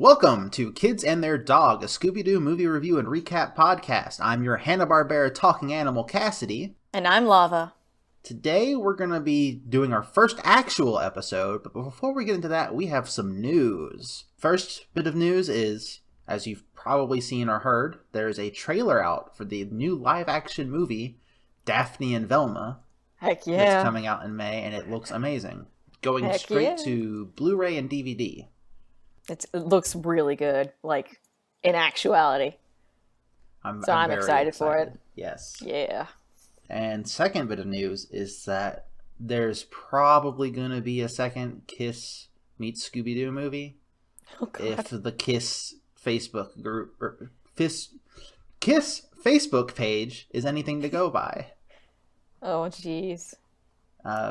Welcome to Kids and Their Dog, a Scooby-Doo movie review and recap podcast. I'm your Hanna-Barbera talking animal, Cassidy. And I'm Lava. Today we're going to be doing our first actual episode, but before we get into that, we have some news. First bit of news is, as you've probably seen or heard, there's a trailer out for the new live-action movie, Daphne and Velma. Heck yeah. That's coming out in May, and it looks amazing. Going straight to Blu-ray and DVD. It looks really good, like, in actuality. I'm very excited for it. Yes. Yeah. And second bit of news is that there's probably going to be a second Kiss meets Scooby-Doo movie. Oh, God. If the Kiss Facebook group, or Kiss Facebook page is anything to go by. Oh, jeez.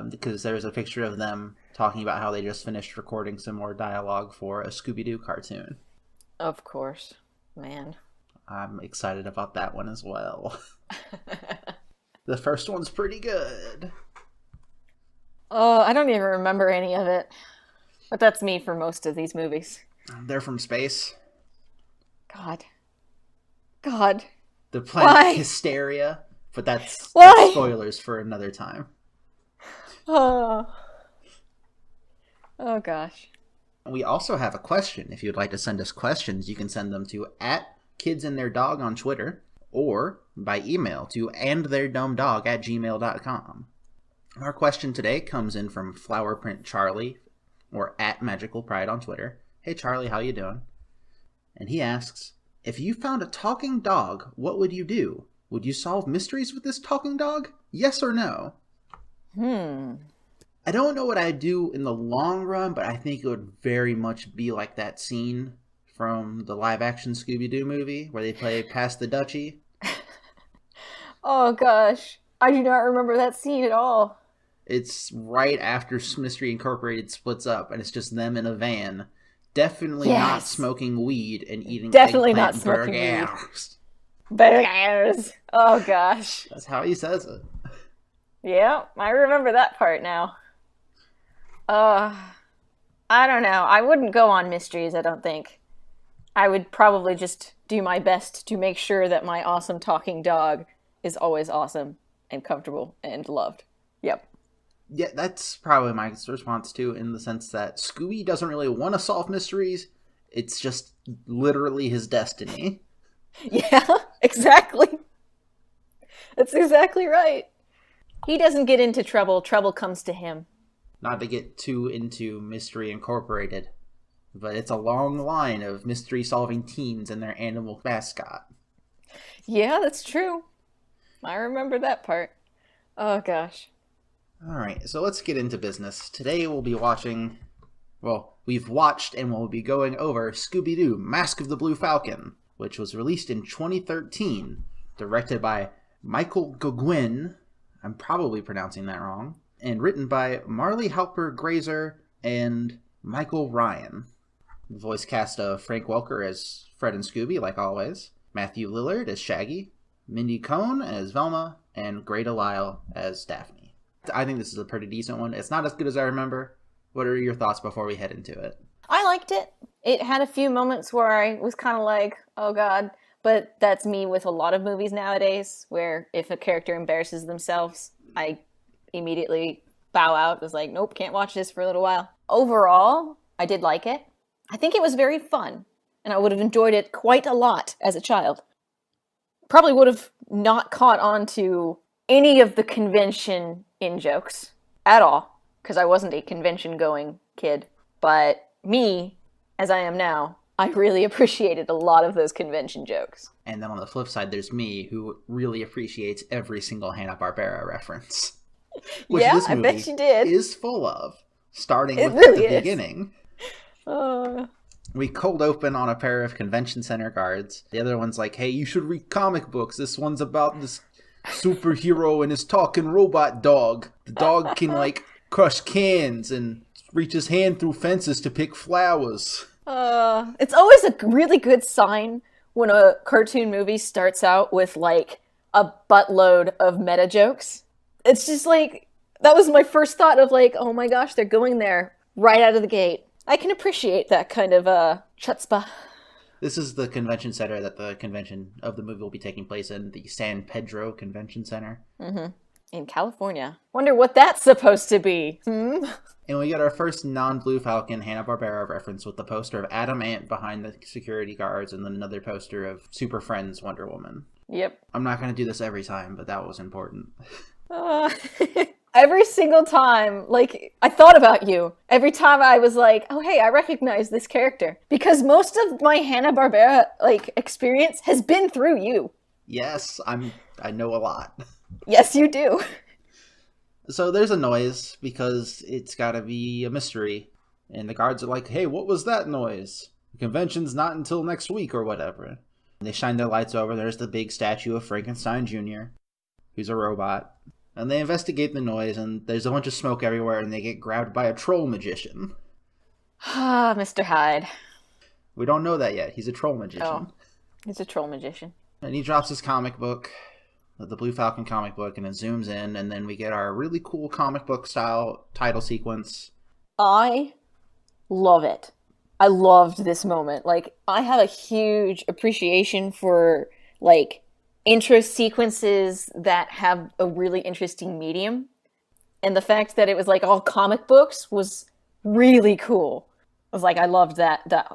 Because there's a picture of them talking about how they just finished recording some more dialogue for a Scooby-Doo cartoon. Of course. Man. I'm excited about that one as well. The first one's pretty good. Oh, I don't even remember any of it. But that's me for most of these movies. They're from space. God. The planet Why? Hysteria. But that's Why? spoilers for another time. Oh gosh. We also have a question. If you'd like to send us questions, you can send them to @KidsAndTheirDog on Twitter or by email to andtheirdomedog@gmail.com. Our question today comes in from Flowerprint Charlie or @MagicalPride on Twitter. Hey Charlie, how you doing? And he asks, if you found a talking dog, what would you do? Would you solve mysteries with this talking dog? Yes or no? I don't know what I'd do in the long run, but I think it would very much be like that scene from the live-action Scooby-Doo movie where they play Pass the Dutchie. Oh gosh. I do not remember that scene at all. It's right after Mystery Incorporated splits up, and it's just them in a van. Definitely not smoking weed and eating Definitely not smoking burgers. Burgers. Oh gosh. That's how he says it. Yeah, I remember that part now. I don't know. I wouldn't go on mysteries, I don't think. I would probably just do my best to make sure that my awesome talking dog is always awesome and comfortable and loved. Yep. Yeah, that's probably my response too, in the sense that Scooby doesn't really want to solve mysteries. It's just literally his destiny. Yeah, exactly. That's exactly right. He doesn't get into trouble. Trouble comes to him. Not to get too into Mystery Incorporated, but it's a long line of mystery-solving teens and their animal mascot. Yeah, that's true. I remember that part. Oh, gosh. Alright, so let's get into business. Today we'll be watching... Well, we've watched and we'll be going over Scooby-Doo, Mask of the Blue Falcon, which was released in 2013, directed by Michael Gauguin, I'm probably pronouncing that wrong, and written by Marley Halper Grazer and Michael Ryan. The voice cast of Frank Welker as Fred and Scooby, like always, Matthew Lillard as Shaggy, Mindy Cohn as Velma, and Greta Lyle as Daphne. I think this is a pretty decent one. It's not as good as I remember. What are your thoughts before we head into it? I liked it. It had a few moments where I was kind of like, oh god, but that's me with a lot of movies nowadays, where if a character embarrasses themselves, I immediately bow out. I was like, nope, can't watch this for a little while. Overall, I did like it. I think it was very fun, and I would have enjoyed it quite a lot as a child. Probably would have not caught on to any of the convention in-jokes at all, because I wasn't a convention-going kid. But me, as I am now, I really appreciated a lot of those convention jokes. And then on the flip side, there's me, who really appreciates every single Hanna-Barbera reference. Which yeah, this movie I bet you did. Is full of, starting with really the beginning. We cold open on a pair of convention center guards. The other one's like, hey, you should read comic books. This one's about this superhero and his talking robot dog. The dog can, like, crush cans and reach his hand through fences to pick flowers. It's always a really good sign when a cartoon movie starts out with, like, a buttload of meta jokes. It's just like, that was my first thought of like, oh my gosh, they're going there right out of the gate. I can appreciate that kind of chutzpah. This is the convention center that the convention of the movie will be taking place in, the San Pedro Convention Center. Mm-hmm. In California. Wonder what that's supposed to be. And we get our first non-Blue Falcon Hanna-Barbera reference with the poster of Adam Ant behind the security guards and then another poster of Super Friends Wonder Woman. Yep. I'm not going to do this every time, but that was important. Every single time, like, I thought about you. Every time I was like, oh, hey, I recognize this character. Because most of my Hanna-Barbera, like, experience has been through you. Yes, I know a lot. Yes, you do. So there's a noise because it's got to be a mystery. And the guards are like, hey, what was that noise? The convention's not until next week or whatever. And they shine their lights over. There's the big statue of Frankenstein Jr., who's a robot. And they investigate the noise, and there's a bunch of smoke everywhere, and they get grabbed by a troll magician. Ah, Mr. Hyde. We don't know that yet. He's a troll magician. Oh, he's a troll magician. And he drops his comic book, the Blue Falcon comic book, and it zooms in, and then we get our really cool comic book style title sequence. I love it. I loved this moment. Like, I have a huge appreciation for, like, intro sequences that have a really interesting medium. And the fact that it was, like, all comic books was really cool. I was like, I loved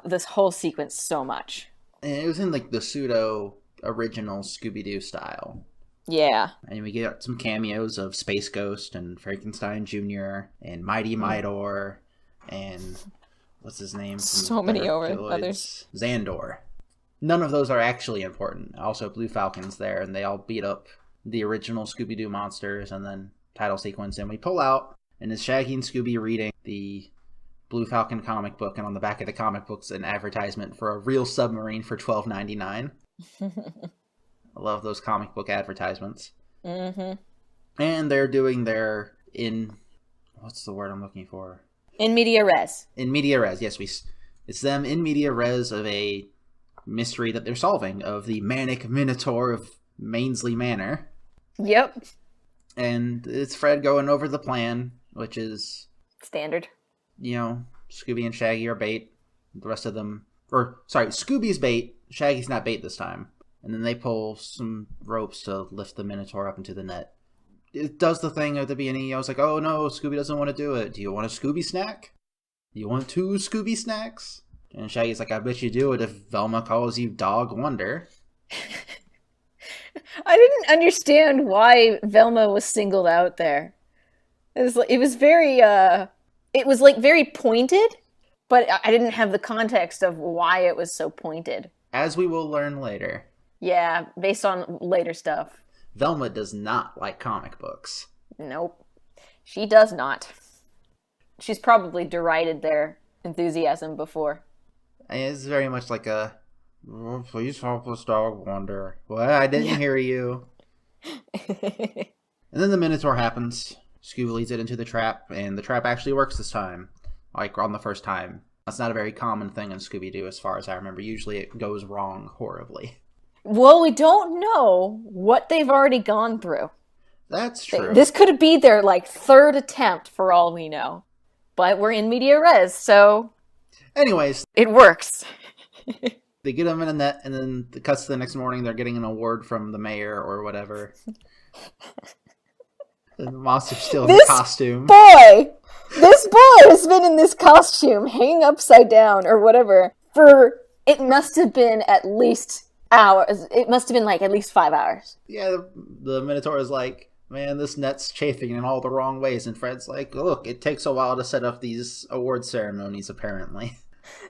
this whole sequence so much. And it was in, like, the pseudo-original Scooby-Doo style. Yeah. And we get some cameos of Space Ghost and Frankenstein Jr. and Mighty Midor and what's his name? So many others. Xandor. None of those are actually important. Also, Blue Falcon's there, and they all beat up the original Scooby-Doo monsters, and then title sequence, and we pull out, and it's Shaggy and Scooby reading the Blue Falcon comic book, and on the back of the comic book's an advertisement for a real submarine for $12.99. I love those comic book advertisements. Mm-hmm. And they're doing their what's the word I'm looking for? In media res. In media res, yes. It's them in media res of a mystery that they're solving of the Manic Minotaur of Mainsley Manor. Yep. And it's Fred going over the plan, which is standard. You know, Scooby and Shaggy are bait. The rest of them, Scooby's bait. Shaggy's not bait this time. And then they pull some ropes to lift the Minotaur up into the net. It does the thing at the beginning. I was like, oh no, Scooby doesn't want to do it. Do you want a Scooby snack? Do you want 2 Scooby snacks? And Shaggy's like, I bet you do it if Velma calls you Dog Wonder. I didn't understand why Velma was singled out there. It was very very pointed, but I didn't have the context of why it was so pointed. As we will learn later. Yeah, based on later stuff. Velma does not like comic books. Nope. She does not. She's probably derided their enthusiasm before. It's very much like a, oh, please help us, Dog Wonder. What? I didn't hear you. And then the Minotaur happens. Scooby leads it into the trap, and the trap actually works this time. Like, on the first time. That's not a very common thing in Scooby-Doo, as far as I remember. Usually it goes wrong horribly. Well, we don't know what they've already gone through. That's true. This could be their, like, 3rd attempt, for all we know. But we're in media res, so... Anyways. It works. They get them in a net, and then it cuts to the next morning. They're getting an award from the mayor or whatever. And the monster's still in the costume. This boy has been in this costume, hanging upside down or whatever, for, it must have been at least hours. It must have been like at least 5 hours. Yeah, the Minotaur is like, man, this net's chafing in all the wrong ways. And Fred's like, look, it takes a while to set up these award ceremonies, apparently.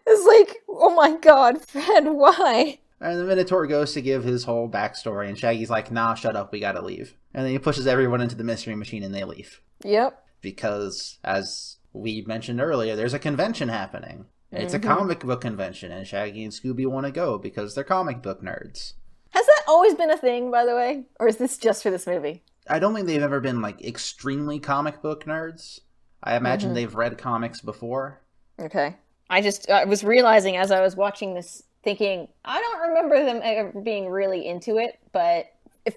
It's like, oh my god, Fred, why? And the Minotaur goes to give his whole backstory, and Shaggy's like, nah, shut up, we gotta leave. And then he pushes everyone into the Mystery Machine, and they leave. Yep. Because, as we mentioned earlier, there's a convention happening. It's a comic book convention, and Shaggy and Scooby want to go because they're comic book nerds. Has that always been a thing, by the way? Or is this just for this movie? I don't think they've ever been, like, extremely comic book nerds. I imagine they've read comics before. Okay. I was realizing as I was watching this, thinking, I don't remember them ever being really into it, but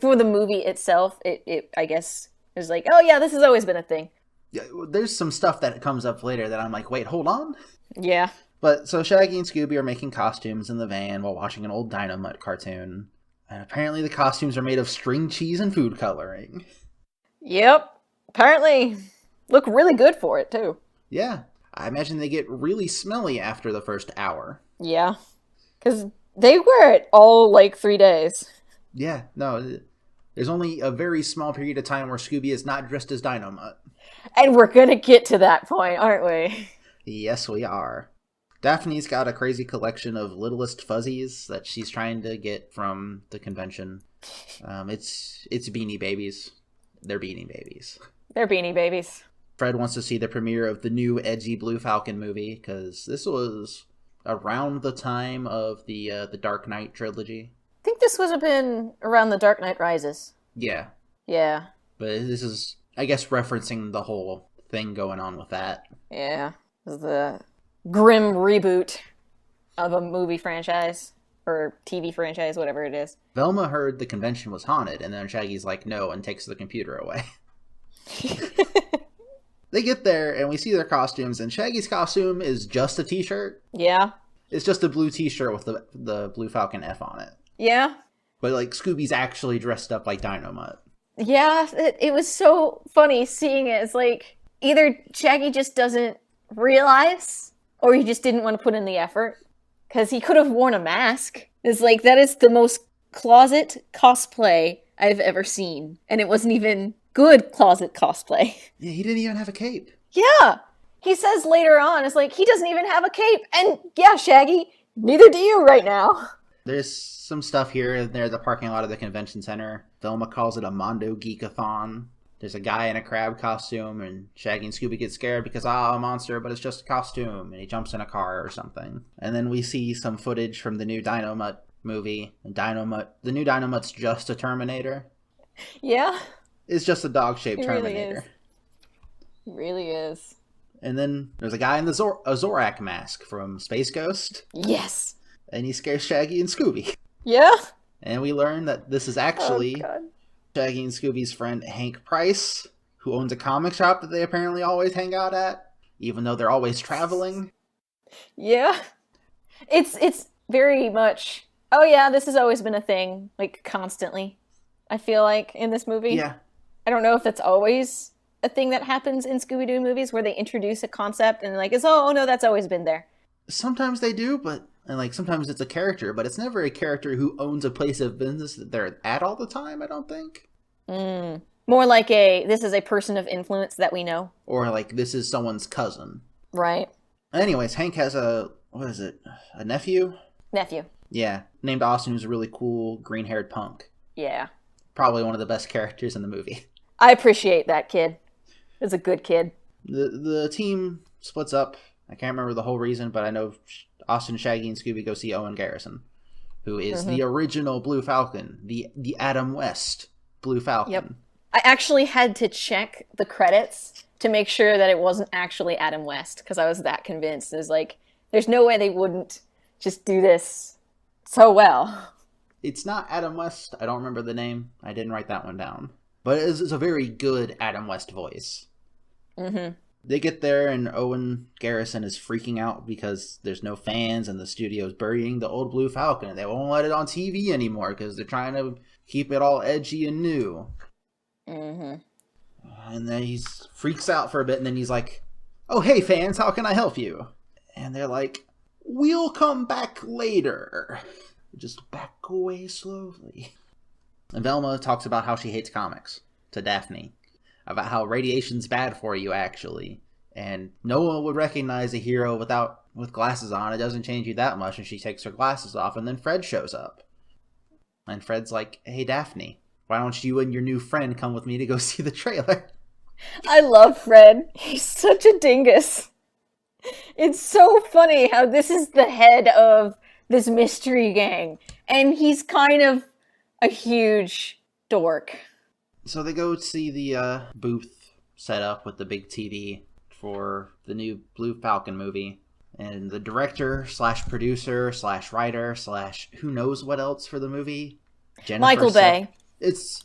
for the movie itself, it I guess, it was like, oh yeah, this has always been a thing. Yeah, there's some stuff that comes up later that I'm like, wait, hold on. Yeah. But so Shaggy and Scooby are making costumes in the van while watching an old Dynamite cartoon. And apparently the costumes are made of string cheese and food coloring. Yep. Apparently look really good for it, too. Yeah. I imagine they get really smelly after the first hour. Yeah. Because they wear it all, 3 days. Yeah, no. There's only a very small period of time where Scooby is not dressed as Dynamite. And we're gonna get to that point, aren't we? Yes, we are. Daphne's got a crazy collection of Littlest Fuzzies that she's trying to get from the convention. It's Beanie Babies. They're Beanie Babies. They're Beanie Babies. Fred wants to see the premiere of the new edgy Blue Falcon movie, because this was around the time of the Dark Knight trilogy. I think this would have been around The Dark Knight Rises. Yeah. Yeah. But this is, I guess, referencing the whole thing going on with that. Yeah. The grim reboot of a movie franchise. Or TV franchise, whatever it is. Velma heard the convention was haunted, and then Shaggy's like, no, and takes the computer away. They get there, and we see their costumes, and Shaggy's costume is just a t-shirt. Yeah. It's just a blue t-shirt with the Blue Falcon F on it. Yeah. But, Scooby's actually dressed up like Dynamite. Yeah, it was so funny seeing it. It's like, either Shaggy just doesn't realize, or he just didn't want to put in the effort. Because he could have worn a mask. It's like, that is the most closet cosplay I've ever seen. And it wasn't even good closet cosplay. Yeah, he didn't even have a cape. Yeah! He says later on, it's like, he doesn't even have a cape. And yeah, Shaggy, neither do you right now. There's some stuff here and there, the parking lot of the convention center. Velma calls it a Mondo Geekathon. There's a guy in a crab costume, and Shaggy and Scooby get scared because, a monster, but it's just a costume, and he jumps in a car or something. And then we see some footage from the new Dynamite movie. And the new Dynamite's just a Terminator. Yeah. It's just a dog-shaped Really Terminator. is. It really is. And then there's a guy in a Zorak mask from Space Ghost. Yes. And he scares Shaggy and Scooby. Yeah. And we learn that this is actually Shaggy and Scooby's friend Hank Price, who owns a comic shop that they apparently always hang out at, even though they're always traveling. Yeah. It's very much, oh yeah, this has always been a thing, constantly, I feel like, in this movie. Yeah. I don't know if that's always a thing that happens in Scooby-Doo movies, where they introduce a concept and oh no, that's always been there. Sometimes they do, and sometimes it's a character, but it's never a character who owns a place of business that they're at all the time, I don't think. More like this is a person of influence that we know. Or this is someone's cousin. Right. Anyways, Hank has a nephew? Nephew. Yeah, named Austin, who's a really cool green-haired punk. Yeah. Probably one of the best characters in the movie. I appreciate that kid. He's a good kid. The team splits up. I can't remember the whole reason, but I know Austin, Shaggy, and Scooby go see Owen Garrison, who is the original Blue Falcon, the Adam West Blue Falcon. Yep. I actually had to check the credits to make sure that it wasn't actually Adam West, because I was that convinced. It was there's no way they wouldn't just do this so well. It's not Adam West. I don't remember the name. I didn't write that one down. But it's a very good Adam West voice. Mm-hmm. They get there, and Owen Garrison is freaking out because there's no fans, and the studio's burying the old Blue Falcon. They won't let it on TV anymore because they're trying to keep it all edgy and new. Mm-hmm. And then he freaks out for a bit, and then he's like, "Oh, hey, fans, how can I help you?" And they're like, "We'll come back later. Just back away slowly." And Velma talks about how she hates comics to Daphne. About how radiation's bad for you, actually. And no one would recognize a hero with glasses on. It doesn't change you that much. And she takes her glasses off, and then Fred shows up. And Fred's like, "Hey, Daphne, why don't you and your new friend come with me to go see the trailer?" I love Fred. He's such a dingus. It's so funny how this is the head of this mystery gang. And he's kind of a huge dork. So they go see the booth set up with the big TV for the new Blue Falcon movie. And the director / producer / writer / who knows what else for the movie? Michael Bay. It's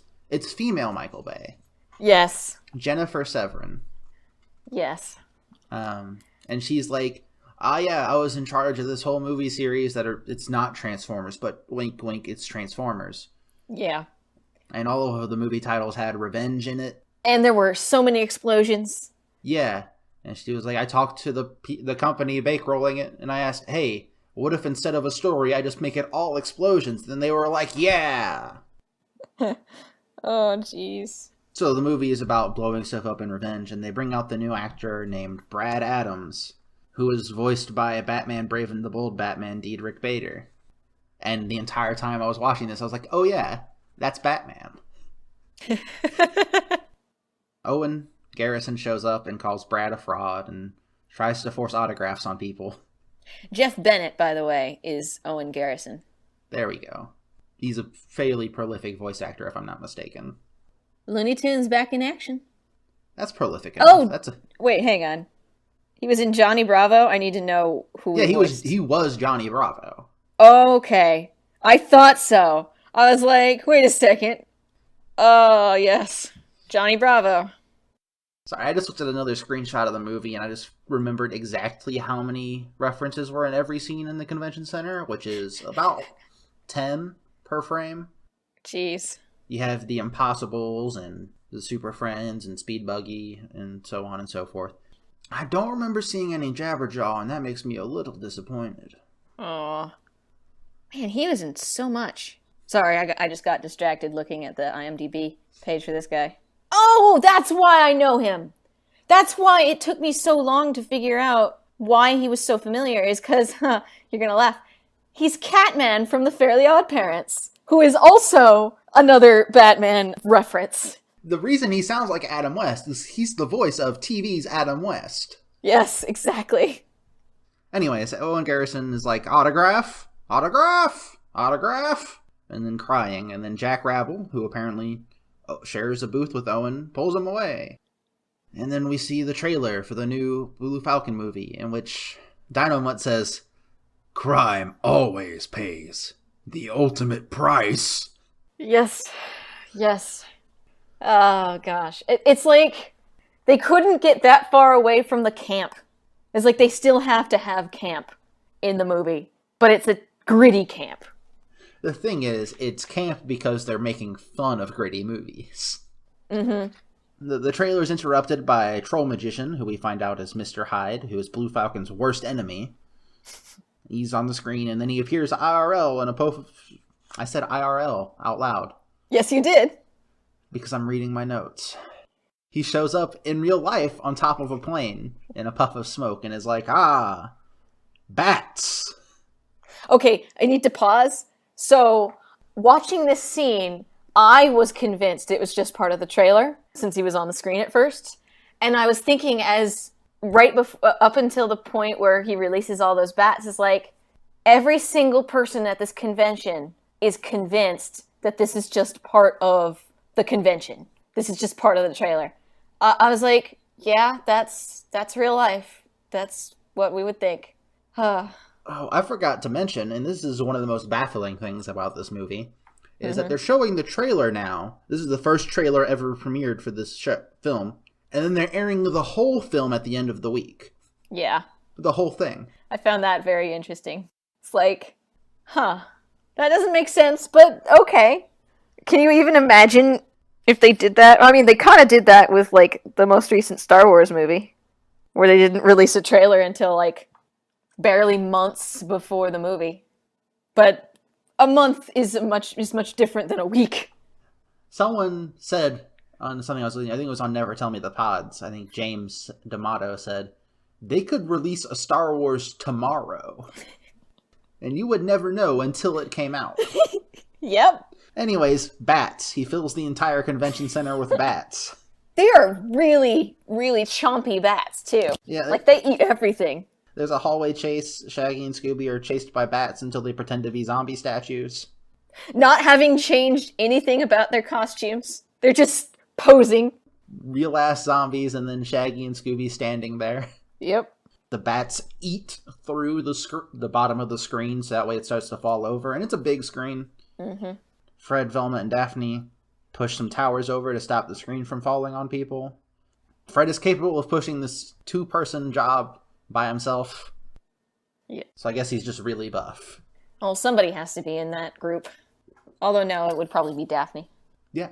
female Michael Bay. Yes. Jennifer Severin. Yes. And she's like, "Ah, yeah, I was in charge of this whole movie series it's not Transformers, but wink, wink, it's Transformers." Yeah. And all of the movie titles had revenge in it. And there were so many explosions. Yeah. And she was like, I talked to the company bankrolling it, and I asked, hey, what if instead of a story, I just make it all explosions? Then they were like, yeah! Oh, jeez. So the movie is about blowing stuff up in revenge, and they bring out the new actor named Brad Adams, who is voiced by Batman Brave and the Bold Batman Diedrich Bader. And the entire time I was watching this, I was like, oh yeah, that's Batman. Owen Garrison shows up and calls Brad a fraud and tries to force autographs on people. Jeff Bennett, by the way, is Owen Garrison. There we go. He's a fairly prolific voice actor, if I'm not mistaken. Looney Tunes back in action. That's prolific enough. Wait, hang on. He was in Johnny Bravo? I need to know who he voiced. He was Johnny Bravo. Okay. I thought so. I was like, wait a second. Oh, yes. Johnny Bravo. Sorry, I just looked at another screenshot of the movie, and I just remembered exactly how many references were in every scene in the convention center, which is about 10 per frame. Jeez. You have the Impossibles, and the Super Friends, and Speed Buggy, and so on and so forth. I don't remember seeing any Jabberjaw, and that makes me a little disappointed. Aw. Man, he was in so much. Sorry, I just got distracted looking at the IMDb page for this guy. Oh, that's why I know him. That's why it took me so long to figure out why he was so familiar, is because, you're going to laugh, he's Catman from The Fairly Odd Parents, who is also another Batman reference. The reason he sounds like Adam West is he's the voice of TV's Adam West. Yes, exactly. Anyways, Owen Garrison is like, autograph, autograph, autograph, and then crying, and then Jack Rabble, who apparently shares a booth with Owen, pulls him away. And then we see the trailer for the new Blue Falcon movie, in which Dynamite says, crime always pays the ultimate price. Yes. Yes. Oh, gosh. It's like they couldn't get that far away from the camp. It's like they still have to have camp in the movie, but it's a gritty camp. The thing is, it's camp because they're making fun of gritty movies. Mm-hmm. The trailer is interrupted by a troll magician, who we find out is Mr. Hyde, who is Blue Falcon's worst enemy. He's on the screen, and then he appears IRL in a puff of... I said IRL out loud. Yes, you did. Because I'm reading my notes. He shows up in real life on top of a plane in a puff of smoke and is like, bats! Okay, I need to pause. So, watching this scene, I was convinced it was just part of the trailer, since he was on the screen at first. And I was thinking up until the point where he releases all those bats, is like, every single person at this convention is convinced that this is just part of the convention. This is just part of the trailer. I was like, yeah, that's real life. That's what we would think. Oh, I forgot to mention, and this is one of the most baffling things about this movie, is that they're showing the trailer now. This is the first trailer ever premiered for this film. And then they're airing the whole film at the end of the week. Yeah. The whole thing. I found that very interesting. It's like, that doesn't make sense, but okay. Can you even imagine if they did that? I mean, they kind of did that with, like, the most recent Star Wars movie, where they didn't release a trailer until, like, barely months before the movie. But a month is much different than a week. Someone said on something I was listening, I think it was on Never Tell Me the Pods, I think James D'Amato said, they could release a Star Wars tomorrow. And you would never know until it came out. Yep. Anyways, bats. He fills the entire convention center with bats. They are really, really chompy bats, too. Yeah. Like, they eat everything. There's a hallway chase. Shaggy and Scooby are chased by bats until they pretend to be zombie statues. Not having changed anything about their costumes. They're just posing. Real-ass zombies, and then Shaggy and Scooby standing there. Yep. The bats eat through the bottom of the screen, so that way it starts to fall over. And it's a big screen. Mm-hmm. Fred, Velma, and Daphne push some towers over to stop the screen from falling on people. Fred is capable of pushing this 2-person job by himself. Yeah. So I guess he's just really buff. Well, somebody has to be in that group. Although, no, it would probably be Daphne. Yeah.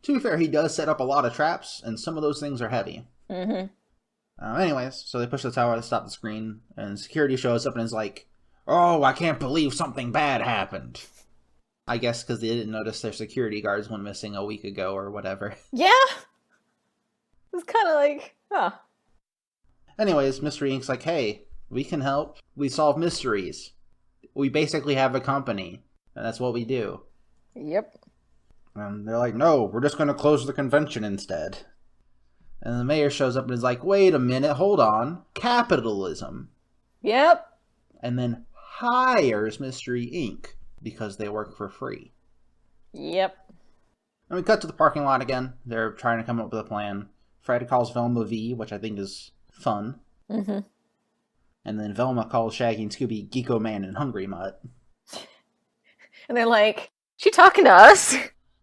To be fair, he does set up a lot of traps, and some of those things are heavy. Mm-hmm. Anyways, so they push the tower to stop the screen, and security shows up and is like, "Oh, I can't believe something bad happened." I guess because they didn't notice their security guards went missing a week ago or whatever. Yeah! It was kind of like, huh. Anyways, Mystery Inc.'s like, "Hey, we can help. We solve mysteries. We basically have a company, and that's what we do." Yep. And they're like, "No, we're just going to close the convention instead." And the mayor shows up and is like, "Wait a minute, hold on. Capitalism." Yep. And then hires Mystery Inc. because they work for free. Yep. And we cut to the parking lot again. They're trying to come up with a plan. Fred calls Velma V, which I think is fun. Mm-hmm. And then Velma calls Shaggy and Scooby Geeko Man and Hungry Mutt. And they're like, she talking to us?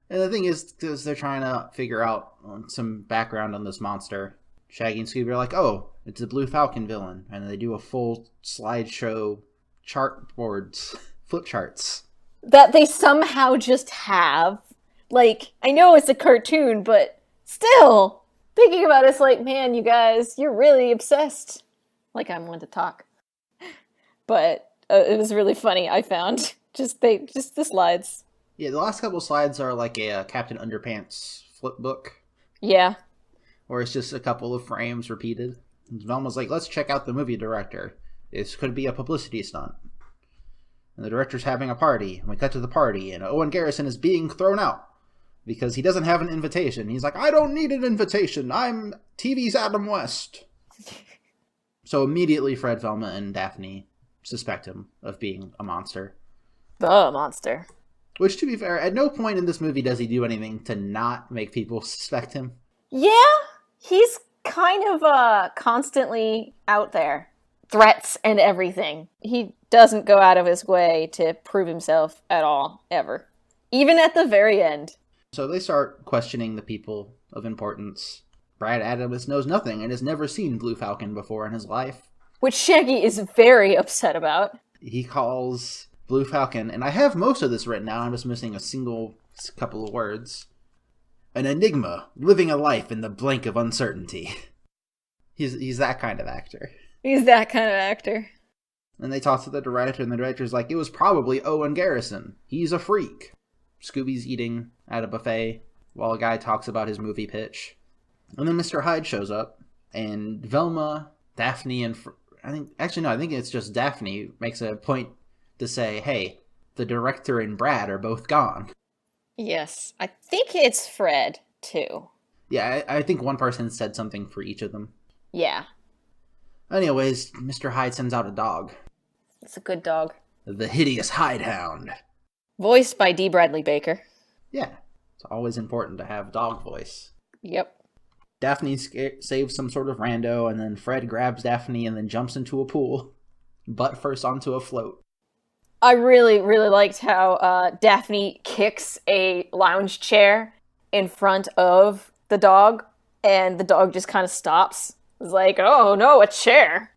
And the thing is, because they're trying to figure out some background on this monster, Shaggy and Scooby are like, "Oh, it's a Blue Falcon villain." And they do a full slideshow chartboards, flip charts. That they somehow just have. Like, I know it's a cartoon, but still, thinking about it's like, man, you guys, you're really obsessed. Like I'm one to talk. But it was really funny, I found. Just the slides. Yeah, the last couple slides are like a Captain Underpants flip book. Yeah. Where it's just a couple of frames repeated. And Velma's like, "Let's check out the movie director. This could be a publicity stunt." And the director's having a party. And we cut to the party, and Owen Garrison is being thrown out. Because he doesn't have an invitation. He's like, "I don't need an invitation. I'm TV's Adam West." So immediately Fred, Velma, and Daphne suspect him of being a monster. The monster. Which, to be fair, at no point in this movie does he do anything to not make people suspect him. Yeah, he's kind of constantly out there. Threats and everything. He doesn't go out of his way to prove himself at all, ever. Even at the very end. So they start questioning the people of importance. Brad Adams knows nothing and has never seen Blue Falcon before in his life. Which Shaggy is very upset about. He calls Blue Falcon, and I have most of this written down, I'm just missing a single couple of words. "An enigma, living a life in the blank of uncertainty." He's that kind of actor. He's that kind of actor. And they talk to the director, and the director's like, "It was probably Owen Garrison. He's a freak." Scooby's eating at a buffet while a guy talks about his movie pitch. And then Mr. Hyde shows up, and Velma, Daphne, and I think it's just Daphne makes a point to say, "Hey, the director and Brad are both gone." Yes, I think it's Fred, too. Yeah, I think one person said something for each of them. Yeah. Anyways, Mr. Hyde sends out a dog. It's a good dog. The hideous Hidehound. Voiced by D. Bradley Baker. Yeah, it's always important to have dog voice. Yep. Daphne saves some sort of rando, and then Fred grabs Daphne and then jumps into a pool. Butt first onto a float. I really, really liked how Daphne kicks a lounge chair in front of the dog, and the dog just kind of stops. It's like, oh no, a chair.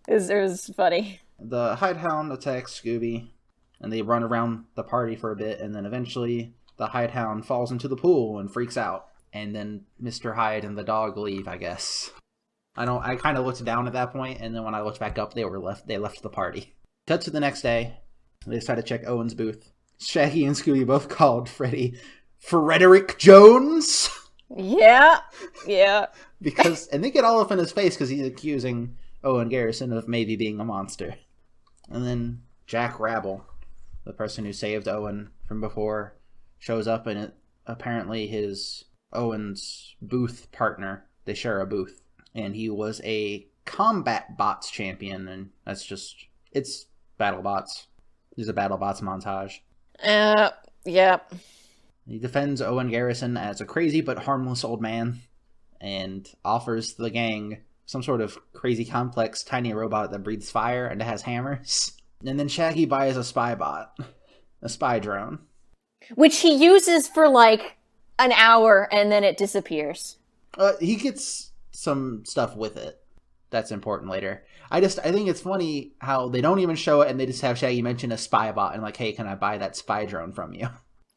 It was funny. The Hidehound attacks Scooby, and they run around the party for a bit, and then eventually the Hidehound falls into the pool and freaks out. And then Mr. Hyde and the dog leave, I guess. I kind of looked down at that point, and then when I looked back up, they left the party. Cut to the next day. They decide to check Owen's booth. Shaggy and Scooby both called Freddy Frederick Jones. Yeah. And they get all up in his face because he's accusing Owen Garrison of maybe being a monster. And then Jack Rabble, the person who saved Owen from before, shows up, and apparently Owen's booth partner. They share a booth. And he was a combat bots champion, and it's battle bots. There's a battle bots montage. Yeah. He defends Owen Garrison as a crazy but harmless old man, and offers the gang some sort of crazy complex tiny robot that breathes fire and has hammers. And then Shaggy buys a spy bot. A spy drone. Which he uses for like an hour and then it disappears. He gets some stuff with it that's important later. I think it's funny how they don't even show it and they just have Shaggy mention a spy bot and like, hey, can I buy that spy drone from you?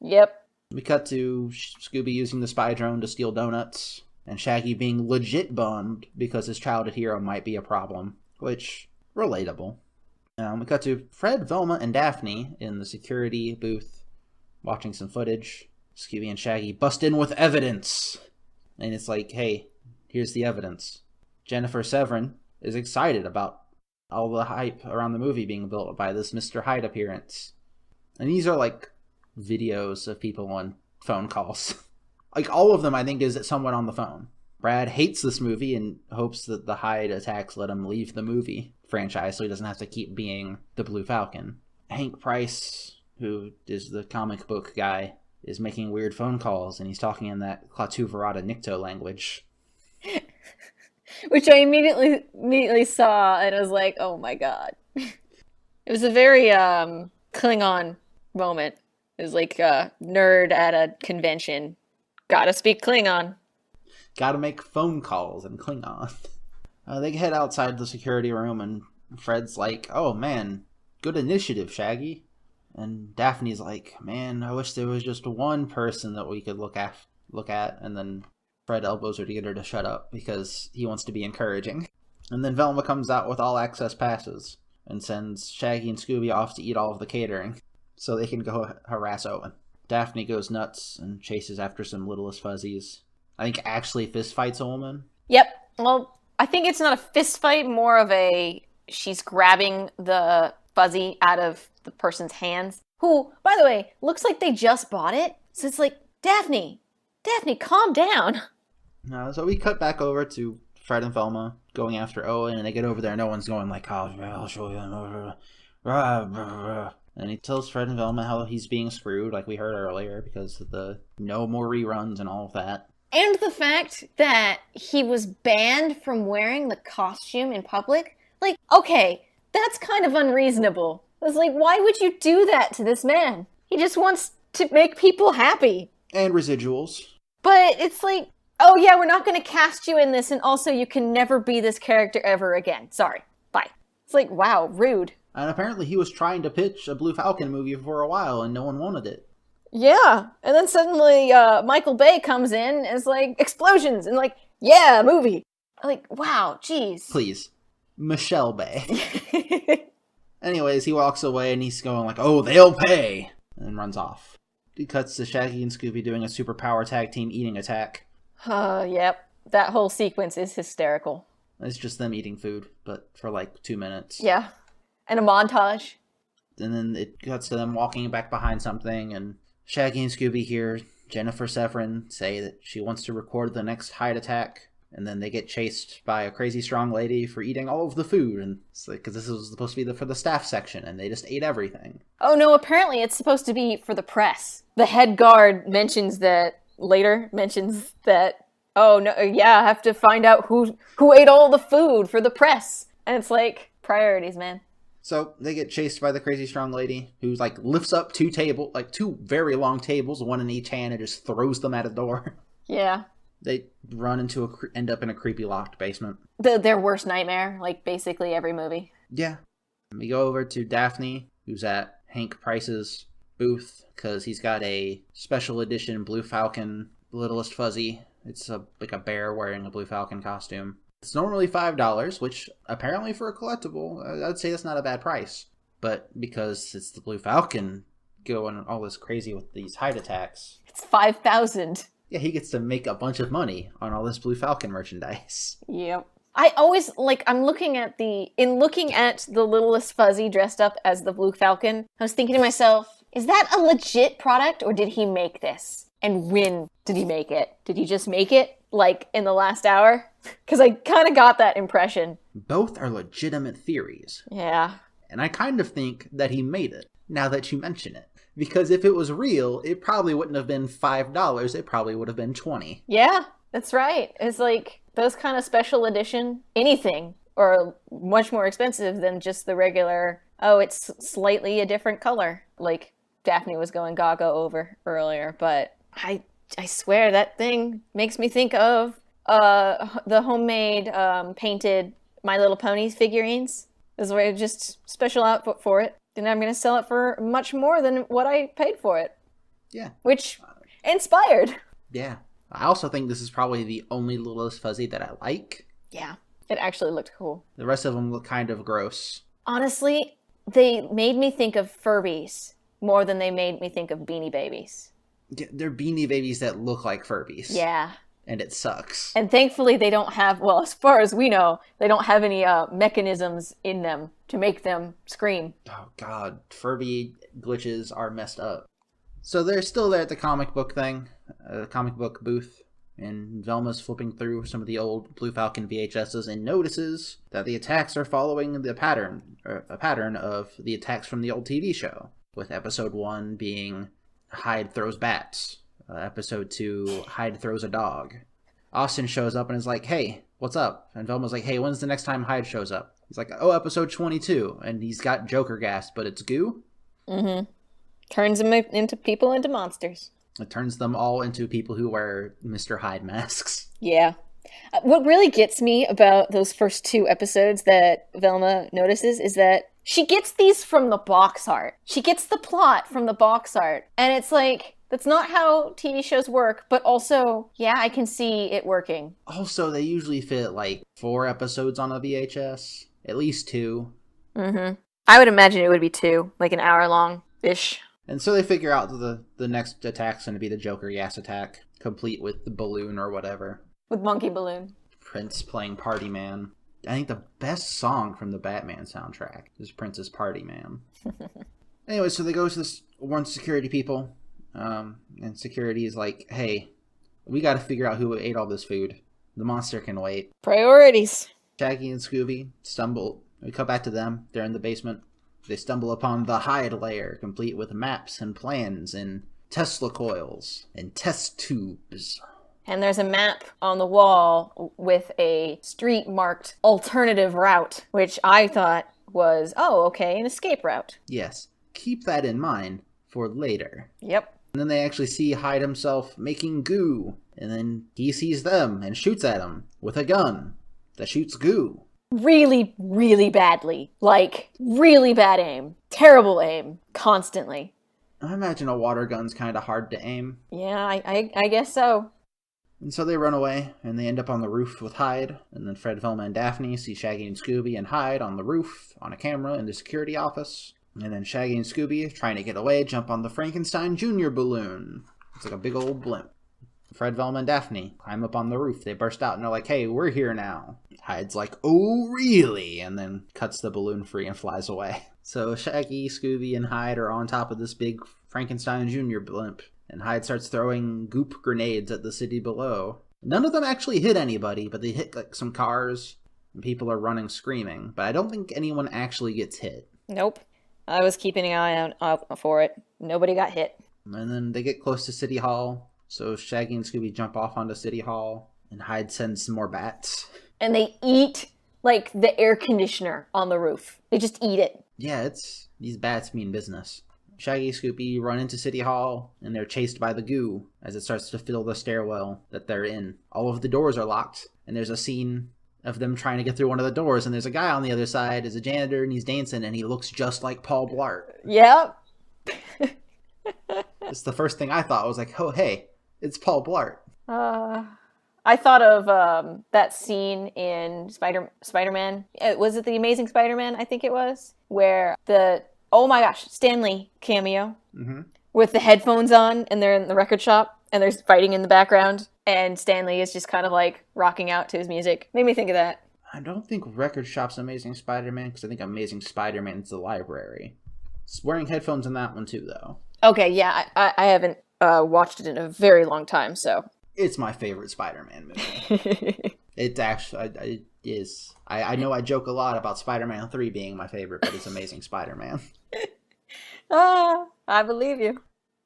Yep. We cut to Scooby using the spy drone to steal donuts and Shaggy being legit bummed because his childhood hero might be a problem, which, relatable. We cut to Fred, Velma, and Daphne in the security booth watching some footage. Scooby and Shaggy bust in with evidence. And it's like, hey, here's the evidence. Jennifer Severin is excited about all the hype around the movie being built by this Mr. Hyde appearance. And these are like videos of people on phone calls. Like all of them, I think, is someone on the phone. Brad hates this movie and hopes that the Hyde attacks let him leave the movie franchise so he doesn't have to keep being the Blue Falcon. Hank Price, who is the comic book guy, is making weird phone calls and he's talking in that Klaatu Barada Nikto language. Which I immediately saw and I was like, oh my god. It was a very Klingon moment. It was like a nerd at a convention. Gotta speak Klingon. Gotta make phone calls in Klingon. They head outside the security room and Fred's like, oh man, good initiative, Shaggy. And Daphne's like, man, I wish there was just one person that we could look at. And then Fred elbows her to get her to shut up because he wants to be encouraging. And then Velma comes out with all access passes and sends Shaggy and Scooby off to eat all of the catering so they can go harass Owen. Daphne goes nuts and chases after some littlest fuzzies. I think actually fist fights a woman. Yep. Well, I think it's not a fist fight, more of a she's grabbing the fuzzy out of the person's hands. Who, by the way, looks like they just bought it. So it's like, Daphne, calm down. So we cut back over to Fred and Velma going after Owen, and they get over there. No one's going like, oh, I'll show you. And he tells Fred and Velma how he's being screwed, like we heard earlier, because of the no more reruns and all of that. And the fact that he was banned from wearing the costume in public. Like, okay, that's kind of unreasonable. I was like, why would you do that to this man? He just wants to make people happy. And residuals. But it's like, oh yeah, we're not going to cast you in this, and also you can never be this character ever again. Sorry. Bye. It's like, wow, rude. And apparently he was trying to pitch a Blue Falcon movie for a while, and no one wanted it. Yeah. And then suddenly Michael Bay comes in and is like, explosions, and like, yeah, movie. Like, wow, jeez. Please. Michelle Bay. Anyways, he walks away and he's going like, oh, they'll pay! And runs off. He cuts to Shaggy and Scooby doing a superpower tag team eating attack. Yep. That whole sequence is hysterical. It's just them eating food, but for like 2 minutes. Yeah. And a montage. And then it cuts to them walking back behind something, and Shaggy and Scooby hear Jennifer Severin say that she wants to record the next Hyde attack. And then they get chased by a crazy strong lady for eating all of the food. And it's like, because this was supposed to be for the staff section, and they just ate everything. Oh no, apparently it's supposed to be for the press. The head guard mentions that, oh no, yeah, I have to find out who ate all the food for the press. And it's like, priorities, man. So they get chased by the crazy strong lady, who like lifts up two very long tables, one in each hand, and just throws them at a door. Yeah. They run end up in a creepy locked basement. Their worst nightmare, like basically every movie. Yeah. We go over to Daphne, who's at Hank Price's booth, because he's got a special edition Blue Falcon Littlest Fuzzy. It's like a bear wearing a Blue Falcon costume. It's normally $5, which apparently for a collectible, I'd say that's not a bad price. But because it's the Blue Falcon going all this crazy with these Hyde attacks, it's $5,000. Yeah, he gets to make a bunch of money on all this Blue Falcon merchandise. Yep. I always, I'm looking at the Littlest Fuzzy dressed up as the Blue Falcon, I was thinking to myself, is that a legit product, or did he make this? And when did he make it? Did he just make it, like, in the last hour? Because I kind of got that impression. Both are legitimate theories. Yeah. And I kind of think that he made it, now that you mention it. Because if it was real, it probably wouldn't have been $5. It probably would have been $20. Yeah, that's right. It's like those kind of special edition anything are much more expensive than just the regular, oh, it's slightly a different color. Like Daphne was going gaga over earlier. But I swear that thing makes me think of the homemade painted My Little Ponies figurines. This is where I just special outfit for it. And I'm going to sell it for much more than what I paid for it. Yeah. Which inspired. Yeah. I also think this is probably the only Littlest Fuzzy that I like. Yeah. It actually looked cool. The rest of them look kind of gross. Honestly, they made me think of Furbies more than they made me think of Beanie Babies. Yeah, they're Beanie Babies that look like Furbies. Yeah. And it sucks. And thankfully they don't have, well, as far as we know, they don't have any mechanisms in them to make them scream. Oh, God. Furby glitches are messed up. So they're still there at the comic book thing, comic book booth, and Velma's flipping through some of the old Blue Falcon VHSs and notices that the attacks are following the pattern, a pattern of the attacks from the old TV show, with episode 1 being Hyde throws bats, episode 2, Hyde throws a dog. Austin shows up and is like, hey, what's up? And Velma's like, hey, when's the next time Hyde shows up? He's like, oh, episode 22, and he's got Joker gas, but it's goo? Mm-hmm. Turns them into people into monsters. It turns them all into people who wear Mr. Hyde masks. Yeah. What really gets me about those first 2 episodes that Velma notices is that she gets these from the box art. She gets the plot from the box art. And it's like, that's not how TV shows work, but also, yeah, I can see it working. Also, they usually fit like 4 episodes on a VHS. At least 2. Mm-hmm. I would imagine it would be 2, like an hour long-ish. And so they figure out the next attack's going to be the Joker gas attack, complete with the balloon or whatever. With Monkey Balloon. Prince playing Party Man. I think the best song from the Batman soundtrack is Prince's Party Man. Anyway, so they go to this warn security people, and security is like, hey, we got to figure out who ate all this food. The monster can wait. Priorities. Shaggy and Scooby stumble. We come back to them. They're in the basement. They stumble upon the Hyde lair, complete with maps and plans and Tesla coils and test tubes. And there's a map on the wall with a street marked alternative route, which I thought was, oh, okay, an escape route. Yes. Keep that in mind for later. Yep. And then they actually see Hyde himself making goo. And then he sees them and shoots at them with a gun that shoots goo. Really, really badly. Like, really bad aim. Terrible aim. Constantly. I imagine a water gun's kind of hard to aim. Yeah, I guess so. And so they run away, and they end up on the roof with Hyde. And then Fred, Velma, and Daphne see Shaggy and Scooby and Hyde on the roof, on a camera in the security office. And then Shaggy and Scooby, trying to get away, jump on the Frankenstein Jr. balloon. It's like a big old blimp. Fred, Velma, and Daphne climb up on the roof. They burst out and they're like, hey, we're here now. Hyde's like, oh, really? And then cuts the balloon free and flies away. So Shaggy, Scooby, and Hyde are on top of this big Frankenstein Jr. blimp. And Hyde starts throwing goop grenades at the city below. None of them actually hit anybody, but they hit like some cars. And people are running screaming. But I don't think anyone actually gets hit. Nope. I was keeping an eye out for it. Nobody got hit. And then they get close to City Hall. So Shaggy and Scooby jump off onto City Hall. And Hyde sends some more bats. And they eat, like, the air conditioner on the roof. They just eat it. Yeah, these bats mean business. Shaggy and Scooby run into City Hall, and they're chased by the goo as it starts to fill the stairwell that they're in. All of the doors are locked, and there's a scene of them trying to get through one of the doors, and there's a guy on the other side, is a janitor, and he's dancing, and he looks just like Paul Blart. Yep. It's the first thing I thought. I was like, oh, hey, it's Paul Blart. I thought of that scene in Spider-Man. Was it The Amazing Spider-Man, I think it was? Where oh my gosh, Stan Lee cameo. Mm-hmm. With the headphones on, and they're in the record shop, and there's fighting in the background, and Stan Lee is just kind of like rocking out to his music. Made me think of that. I don't think Record Shop's Amazing Spider-Man, because I think Amazing Spider-Man's the library. It's wearing headphones in that one too, though. Okay, yeah, I haven't watched it in a very long time, so. It's my favorite Spider-Man movie. It actually it is. I know I joke a lot about Spider-Man 3 being my favorite, but it's Amazing Spider-Man. I believe you.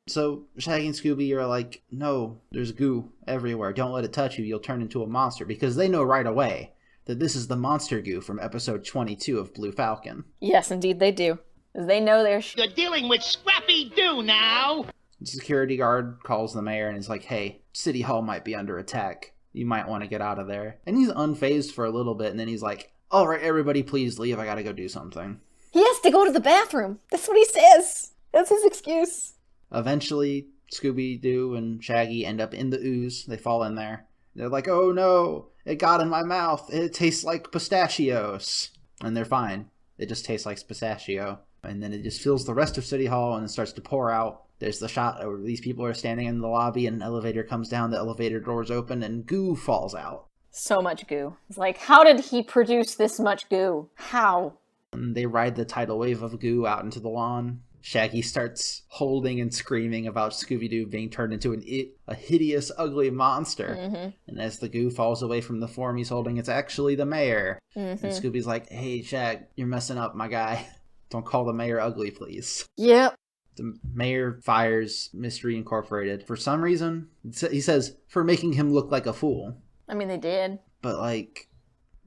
So Shaggy and Scooby are like, no, there's goo everywhere. Don't let it touch you. You'll turn into a monster. Because they know right away that this is the monster goo from episode 22 of Blue Falcon. Yes, indeed they do. They know they're... You're dealing with Scrappy-Doo now! The security guard calls the mayor and is like, hey, City Hall might be under attack. You might want to get out of there. And he's unfazed for a little bit, and then he's like, all right, everybody please leave. I gotta go do something. He has to go to the bathroom. That's what he says. That's his excuse. Eventually, Scooby-Doo and Shaggy end up in the ooze. They fall in there. They're like, oh no, it got in my mouth. It tastes like pistachios. And they're fine. It just tastes like pistachio. And then it just fills the rest of City Hall and it starts to pour out. There's the shot where these people are standing in the lobby and an elevator comes down, the elevator doors open, and goo falls out. So much goo. It's like, how did he produce this much goo? How? And they ride the tidal wave of goo out into the lawn. Shaggy starts holding and screaming about Scooby-Doo being turned into a hideous, ugly monster. Mm-hmm. And as the goo falls away from the form he's holding, it's actually the mayor. Mm-hmm. And Scooby's like, hey, Shag, you're messing up, my guy. Don't call the mayor ugly, please. Yep. The mayor fires Mystery Incorporated. For some reason, he says, for making him look like a fool. I mean, they did. But, like,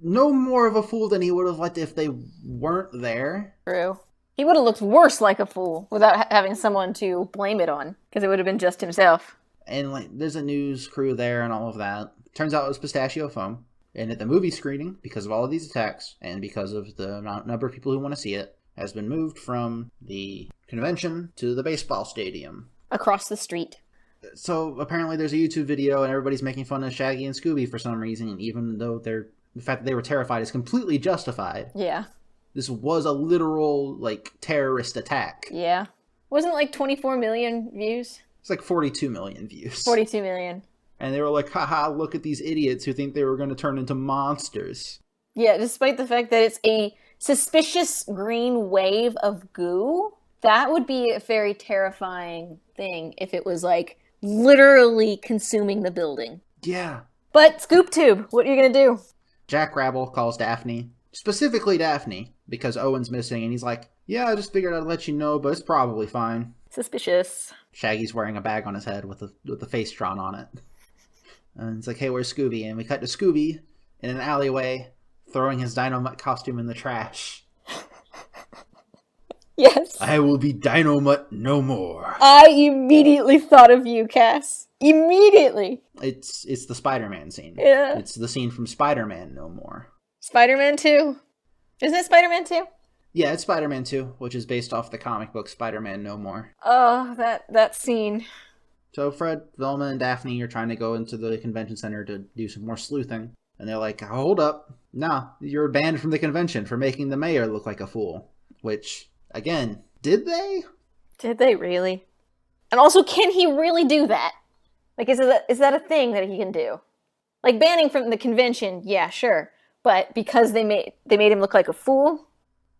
no more of a fool than he would have liked if they weren't there. True. He would have looked worse like a fool without having someone to blame it on, because it would have been just himself. And, like, there's a news crew there and all of that. Turns out it was pistachio foam. And at the movie screening, because of all of these attacks, and because of the number of people who want to see it, has been moved from the convention to the baseball stadium. Across the street. So apparently there's a YouTube video and everybody's making fun of Shaggy and Scooby for some reason, and even though the fact that they were terrified is completely justified. Yeah. This was a literal, like, terrorist attack. Yeah. Wasn't it like 24 million views? It's like 42 million views. 42 million. And they were like, haha, look at these idiots who think they were going to turn into monsters. Yeah, despite the fact that it's a suspicious green wave of goo, that would be a very terrifying thing if it was, like, literally consuming the building. Yeah. But Scoop Tube, what are you gonna do? Jack Rabble calls Daphne, specifically Daphne, because Owen's missing, and he's like, yeah, I just figured I'd let you know, but it's probably fine. Suspicious. Shaggy's wearing a bag on his head with the face drawn on it. And it's like, hey, where's Scooby? And we cut to Scooby in an alleyway, throwing his Dynamite costume in the trash. Yes. I will be Dynamite no more. I immediately thought of you, Cass. Immediately. It's the Spider-Man scene. Yeah. It's the scene from Spider-Man No More. Spider-Man 2? Isn't it Spider-Man 2? Yeah, it's Spider-Man 2, which is based off the comic book Spider-Man No More. Oh, that scene. So Fred, Velma, and Daphne are trying to go into the convention center to do some more sleuthing. And they're like, hold up. Nah, you're banned from the convention for making the mayor look like a fool. Which, again, did they? Did they really? And also, can he really do that? Like, is that a thing that he can do? Like, banning from the convention, yeah, sure. But because they made him look like a fool?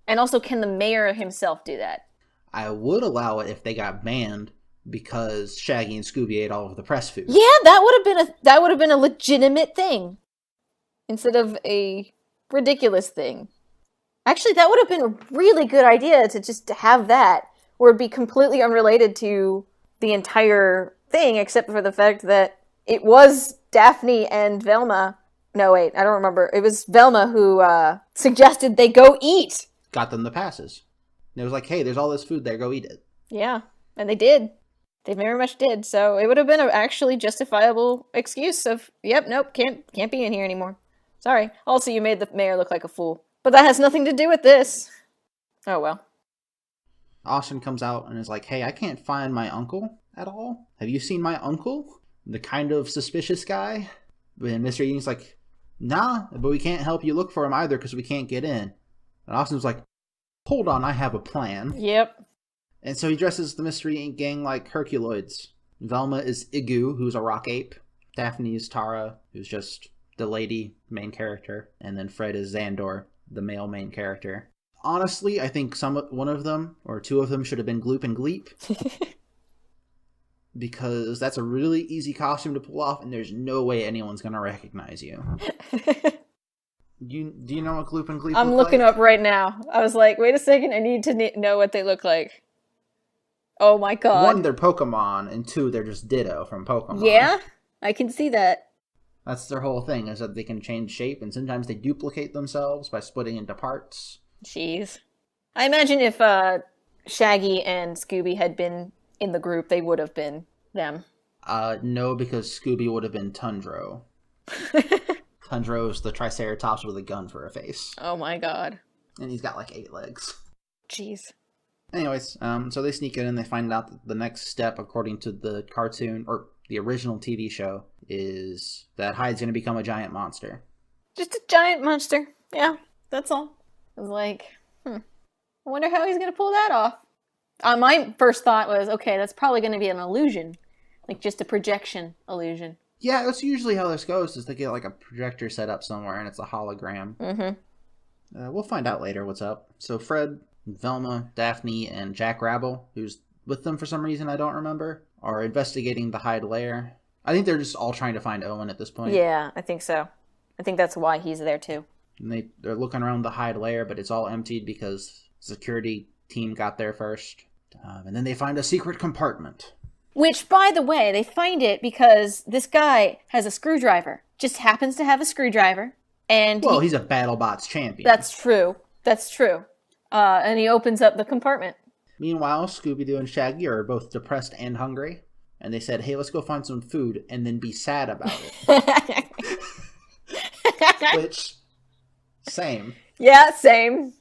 And also, can the mayor himself do that? I would allow it if they got banned because Shaggy and Scooby ate all of the press food. Yeah, that would have been a legitimate thing. Instead of a ridiculous thing. Actually, that would have been a really good idea to just have that, where it'd be completely unrelated to the entire thing, except for the fact that it was Daphne and Velma. No, wait, I don't remember. It was Velma who suggested they go eat. Got them the passes. And it was like, hey, there's all this food there, go eat it. Yeah, and they did. They very much did. So it would have been an actually justifiable excuse of, yep, nope, can't be in here anymore. Sorry. Also, you made the mayor look like a fool. But that has nothing to do with this. Oh, well. Austin comes out and is like, hey, I can't find my uncle at all. Have you seen my uncle? The kind of suspicious guy? And Mr. Eaton's like, nah, but we can't help you look for him either because we can't get in. And Austin's like, hold on, I have a plan. Yep. And so he dresses the Mystery Inc. gang like Herculoids. Velma is Igu, who's a rock ape. Daphne is Tara, who's just the lady main character. And then Fred is Xandor, the male main character. Honestly, I think one of them, or two of them, should have been Gloop and Gleep. Because that's a really easy costume to pull off, and there's no way anyone's going to recognize you. Do you know what Gloop and Gleep I'm look looking like? up right now. I was like, wait a second, I need to know what they look like. Oh my god. One, they're Pokemon, and two, they're just Ditto from Pokemon. Yeah? I can see that. That's their whole thing, is that they can change shape, and sometimes they duplicate themselves by splitting into parts. Jeez. I imagine if Shaggy and Scooby had been in the group, they would have been them. No, because Scooby would have been Tundro. Tundros the Triceratops with a gun for a face. Oh my god. And he's got like 8 legs. Jeez. Anyways, so they sneak in and they find out that the next step, according to the cartoon, or the original TV show, is that Hyde's going to become a giant monster. Just a giant monster. Yeah, that's all. I was like, I wonder how he's going to pull that off. My first thought was, okay, that's probably going to be an illusion. Like just a projection illusion. Yeah, that's usually how this goes, is they get like a projector set up somewhere and it's a hologram. Mm-hmm. We'll find out later what's up. So Fred, Velma, Daphne, and Jack Rabble, who's with them for some reason I don't remember, are investigating the Hyde lair. I think they're just all trying to find Owen at this point. Yeah, I think so. I think that's why he's there too. And they're looking around the Hyde lair, but it's all emptied because security team got there first. And then they find a secret compartment. Which, by the way, they find it because this guy has a screwdriver. Just happens to have a screwdriver. And well, he's a BattleBots champion. That's true. That's true. And he opens up the compartment. Meanwhile, Scooby-Doo and Shaggy are both depressed and hungry. And they said, hey, let's go find some food and then be sad about it. Which, same. Yeah, same.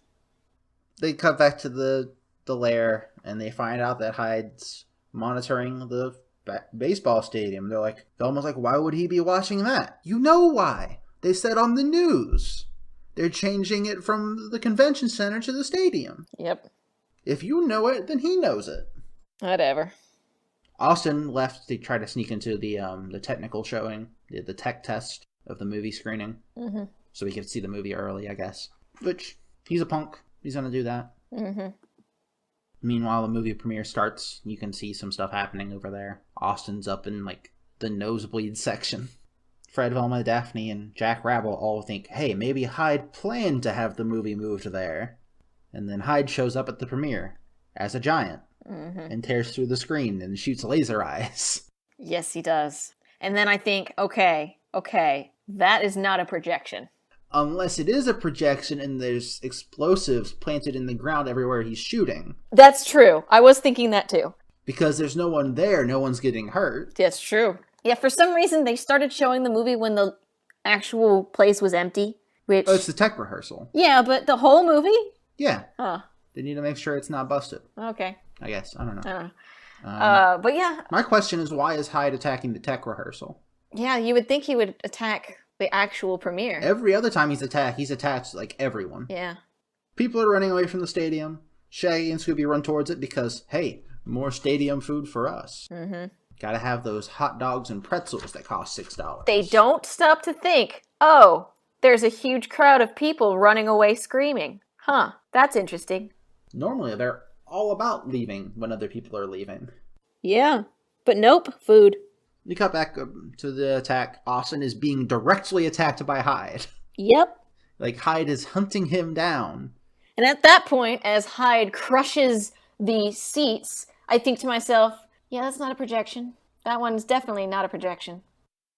They cut back to the lair and they find out that Hyde's monitoring the baseball stadium. They're like, Velma's like, why would he be watching that? You know why. They said on the news. They're changing it from the convention center to the stadium. Yep. If you know it, then he knows it. Whatever. Austin left to try to sneak into the technical showing, the tech test of the movie screening. Mm-hmm. So he could see the movie early, I guess. Which, he's a punk. He's gonna do that. Mm-hmm. Meanwhile, the movie premiere starts. You can see some stuff happening over there. Austin's up in, like, the nosebleed section. Fred, Velma, Daphne, and Jack Rabble all think, hey, maybe Hyde planned to have the movie moved there. And then Hyde shows up at the premiere as a giant and tears through the screen and shoots laser eyes. Yes, he does. And then I think, okay, that is not a projection. Unless it is a projection and there's explosives planted in the ground everywhere he's shooting. That's true. I was thinking that too. Because there's no one there, no one's getting hurt. That's true. Yeah, for some reason they started showing the movie when the actual place was empty, which... Oh, it's the tech rehearsal. Yeah, but the whole movie? Yeah. Huh. They need to make sure it's not busted. Okay. I guess. I don't know. But yeah. My question is, why is Hyde attacking the tech rehearsal? Yeah, you would think he would attack the actual premiere. Every other time he's attacked, like, everyone. Yeah. People are running away from the stadium. Shaggy and Scooby run towards it because, hey, more stadium food for us. Mm-hmm. Gotta have those hot dogs and pretzels that cost $6. They don't stop to think, oh, there's a huge crowd of people running away screaming. Huh, that's interesting. Normally, they're all about leaving when other people are leaving. Yeah, but nope, food. We cut back to the attack. Austin is being directly attacked by Hyde. Yep. Like, Hyde is hunting him down. And at that point, as Hyde crushes the seats, I think to myself, yeah, that's not a projection. That one's definitely not a projection.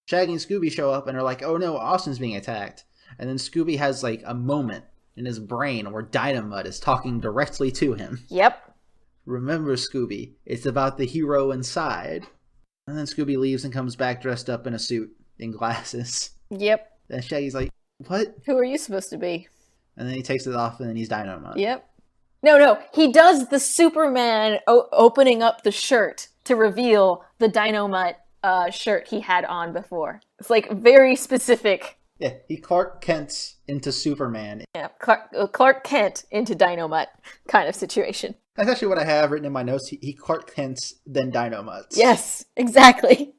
Shaggy and Scooby show up and are like, oh no, Austin's being attacked. And then Scooby has, like, a moment in his brain where Dynamite is talking directly to him. Yep. Remember, Scooby, it's about the hero inside. And then Scooby leaves and comes back dressed up in a suit and glasses. Yep. Then Shaggy's like, what? Who are you supposed to be? And then he takes it off and then he's Dynamite. Yep. No, he does the Superman opening up the shirt to reveal the Dynamite shirt he had on before. It's like very specific. Yeah, he Clark Kent's into Superman. Yeah, Clark Kent into Dynamite kind of situation. That's actually what I have written in my notes. He Clark Kent's, then Dynamites. Yes, exactly.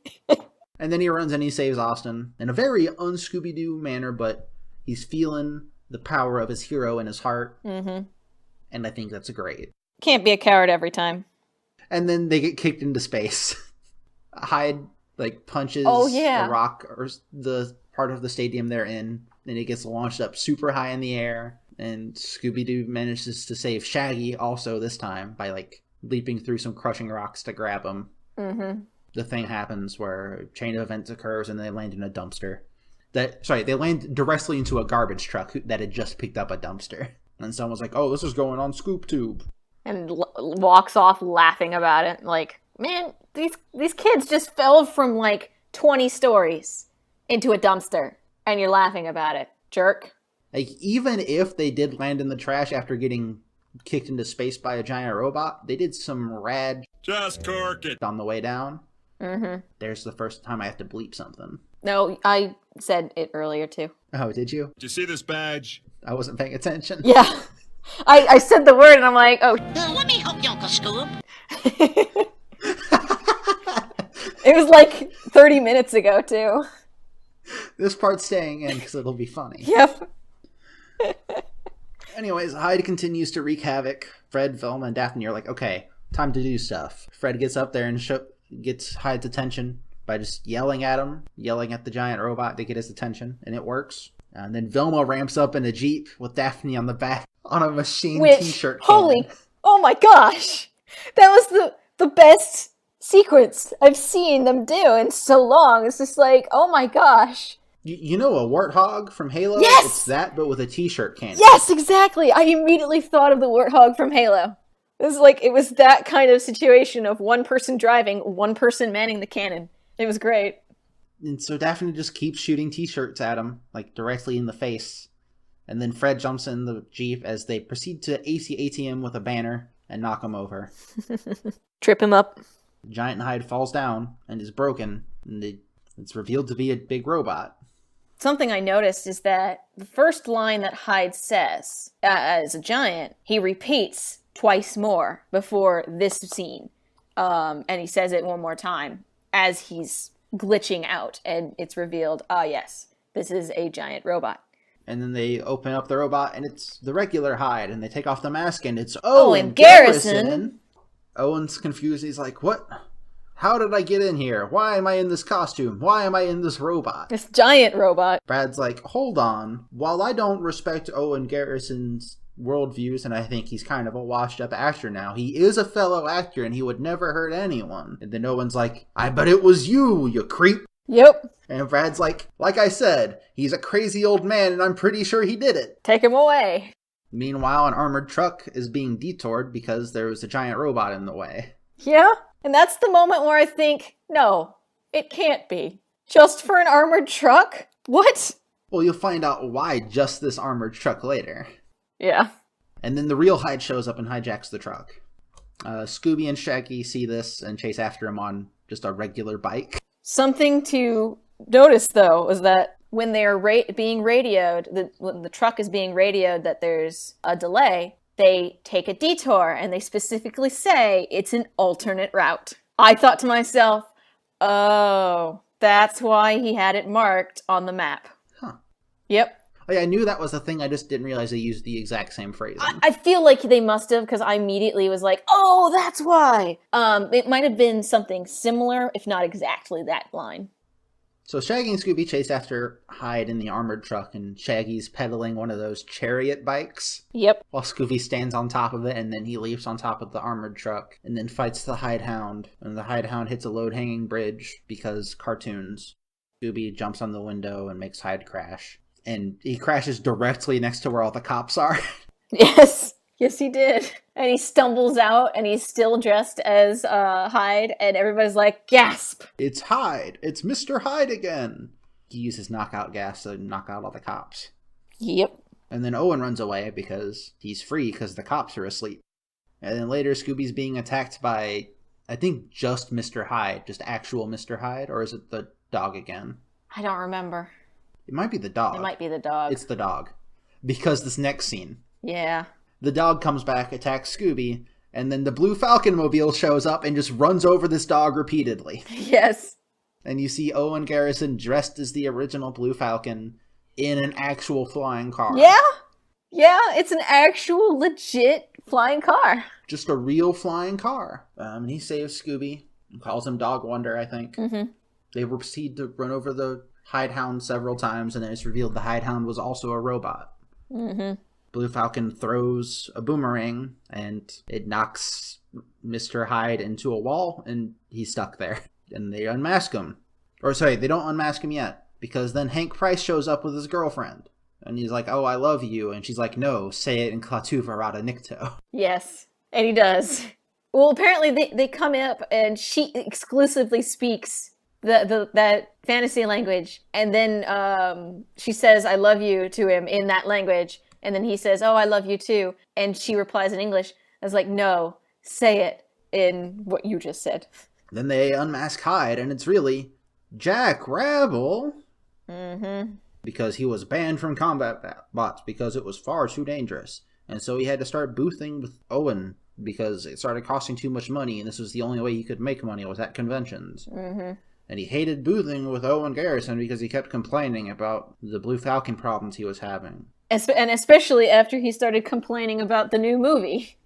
And then he runs and he saves Austin in a very un-Scooby-Doo manner, but he's feeling the power of his hero in his heart. Mm-hmm. And I think that's great. Can't be a coward every time. And then they get kicked into space. Hyde, like, punches a rock or the part of the stadium they're in, and it gets launched up super high in the air. And Scooby-Doo manages to save Shaggy also this time by, like, leaping through some crushing rocks to grab him. Mm-hmm. The thing happens where a chain of events occurs and they land in a dumpster. They land directly into a garbage truck that had just picked up a dumpster. And someone's like, oh, this is going on ScoopTube. And walks off laughing about it. Like, man, these kids just fell from, like, 20 stories. into a dumpster, and you're laughing about it. Jerk. Like, even if they did land in the trash after getting kicked into space by a giant robot, they did some rad just cork it on the way down. Mm-hmm. There's the first time I have to bleep something. No, I said it earlier, too. Oh, did you? Did you see this badge? I wasn't paying attention. Yeah. I said the word, and I'm like, oh. Let me help you, Uncle Scoob. It was like 30 minutes ago, too. This part's staying in because it'll be funny. Yep. Anyways, Hyde continues to wreak havoc. Fred, Velma, and Daphne are like, okay, time to do stuff. Fred gets up there and gets Hyde's attention by just yelling at him, yelling at the giant robot to get his attention, and it works. And then Velma ramps up in a Jeep with Daphne on the back on a machine t-shirt cannon. Oh my gosh! That was the best sequence I've seen them do in so long. It's just like, oh my gosh. You know a warthog from Halo? Yes! It's that, but with a t-shirt cannon. Yes, exactly! I immediately thought of the warthog from Halo. It was that kind of situation of one person driving, one person manning the cannon. It was great. And so Daphne just keeps shooting t-shirts at him, like directly in the face. And then Fred jumps in the Jeep as they proceed to AC him with a banner and knock him over. Trip him up. Giant Hyde falls down and is broken, and it's revealed to be a big robot. Something I noticed is that the first line that Hyde says as a giant, he repeats twice more before this scene. And he says it one more time as he's glitching out, and it's revealed, yes, this is a giant robot. And then they open up the robot, and it's the regular Hyde, and they take off the mask, and it's Owen Garrison. Owen's confused. He's like, what? How did I get in here? Why am I in this costume? Why am I in this robot? This giant robot. Brad's like, hold on. While I don't respect Owen Garrison's worldviews, and I think he's kind of a washed-up actor now, he is a fellow actor, and he would never hurt anyone. And then Owen's like, I bet it was you creep. Yep. And Brad's like I said, he's a crazy old man, and I'm pretty sure he did it. Take him away. Meanwhile, an armored truck is being detoured because there was a giant robot in the way. Yeah, and that's the moment where I think, no, it can't be. Just for an armored truck? What? Well, you'll find out why just this armored truck later. Yeah. And then the real Hyde shows up and hijacks the truck. Scooby and Shaggy see this and chase after him on just a regular bike. Something to notice, though, was that when they're being radioed, when the truck is being radioed that there's a delay, they take a detour, and they specifically say it's an alternate route. I thought to myself, oh, that's why he had it marked on the map. Huh. Yep. I knew that was a thing, I just didn't realize they used the exact same phrasing. I feel like they must have, because I immediately was like, oh, that's why! It might have been something similar, if not exactly that line. So Shaggy and Scooby chase after Hyde in the armored truck, and Shaggy's pedaling one of those chariot bikes. Yep. While Scooby stands on top of it, and then he leaps on top of the armored truck, and then fights the Hidehound. And the Hidehound hits a load-hanging bridge, because cartoons. Scooby jumps on the window and makes Hyde crash. And he crashes directly next to where all the cops are. Yes. Yes, he did. And he stumbles out, and he's still dressed as Hyde, and everybody's like, gasp! It's Hyde! It's Mr. Hyde again! He uses knockout gas to knock out all the cops. Yep. And then Owen runs away because he's free because the cops are asleep. And then later Scooby's being attacked by, I think, just Mr. Hyde. Just actual Mr. Hyde? Or is it the dog again? I don't remember. It might be the dog. It might be the dog. It's the dog. Because this next scene. Yeah. The dog comes back, attacks Scooby, and then the Blue Falcon mobile shows up and just runs over this dog repeatedly. Yes. And you see Owen Garrison dressed as the original Blue Falcon in an actual flying car. Yeah? Yeah, it's an actual legit flying car. Just a real flying car. And he saves Scooby. Calls him Dog Wonder, I think. Mm-hmm. They proceed to run over the Hidehound several times, and then it's revealed the Hidehound was also a robot. Mm-hmm. Blue Falcon throws a boomerang, and it knocks Mr. Hyde into a wall, and he's stuck there. And they unmask him. Or sorry, they don't unmask him yet, because then Hank Price shows up with his girlfriend. And he's like, oh, I love you. And she's like, no, say it in Klaatu Verada Nikto. Yes, and he does. Well, apparently they come up, and she exclusively speaks that fantasy language, and then she says "I love you" to him in that language, and then he says, "Oh, I love you too," and she replies in English. I was like, "No, say it in what you just said." Then they unmask Hyde, and it's really Jack Rabble. Mm-hmm. Because he was banned from combat bots because it was far too dangerous. And so he had to start boothing with Owen because it started costing too much money, and this was the only way he could make money was at conventions. Mm-hmm. And he hated boothing with Owen Garrison because he kept complaining about the Blue Falcon problems he was having. And especially after he started complaining about the new movie.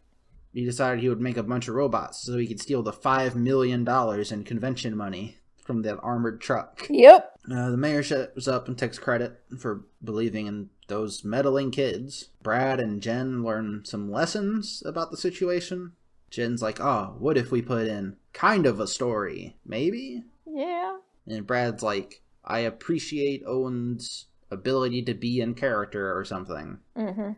He decided he would make a bunch of robots so he could steal the $5 million in convention money from that armored truck. Yep. The mayor shows up and takes credit for believing in those meddling kids. Brad and Jen learn some lessons about the situation. Jen's like, oh, what if we put in kind of a story? Maybe? Yeah. And Brad's like, I appreciate Owen's ability to be in character or something. Mm-hmm.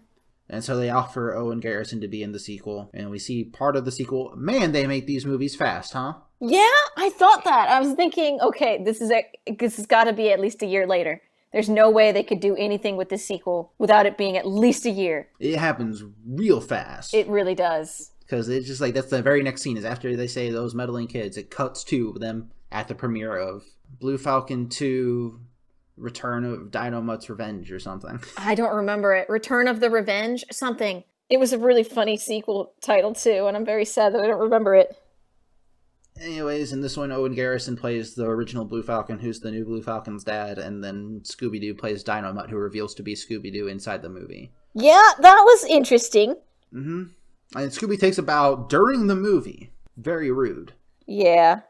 And so they offer Owen Garrison to be in the sequel. And we see part of the sequel. Man, they make these movies fast, huh? Yeah, I thought that. I was thinking, okay, this has got to be at least a year later. There's no way they could do anything with this sequel without it being at least a year. It happens real fast. It really does. Because it's just like, that's the very next scene is after they say those meddling kids. It cuts to them at the premiere of Blue Falcon 2, Return of Dynomutt's Revenge or something. I don't remember it. Return of the Revenge? Something. It was a really funny sequel title too, and I'm very sad that I don't remember it. Anyways, in this one, Owen Garrison plays the original Blue Falcon, who's the new Blue Falcon's dad, and then Scooby-Doo plays Dynomutt, who reveals to be Scooby-Doo inside the movie. Yeah, that was interesting. Mm-hmm. And Scooby takes a bow during the movie. Very rude. Yeah.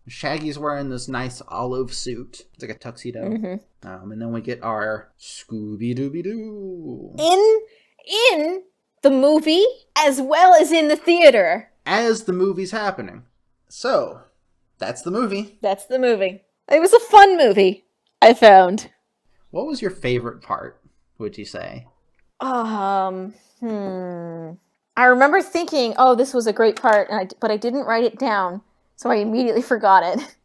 Shaggy's wearing this nice olive suit. It's like a tuxedo. Mm-hmm. And then we get our Scooby-Dooby-Doo. In the movie, as well as in the theater. As the movie's happening. So, that's the movie. That's the movie. It was a fun movie, I found. What was your favorite part, would you say? I remember thinking, oh, this was a great part, but I didn't write it down, so I immediately forgot it.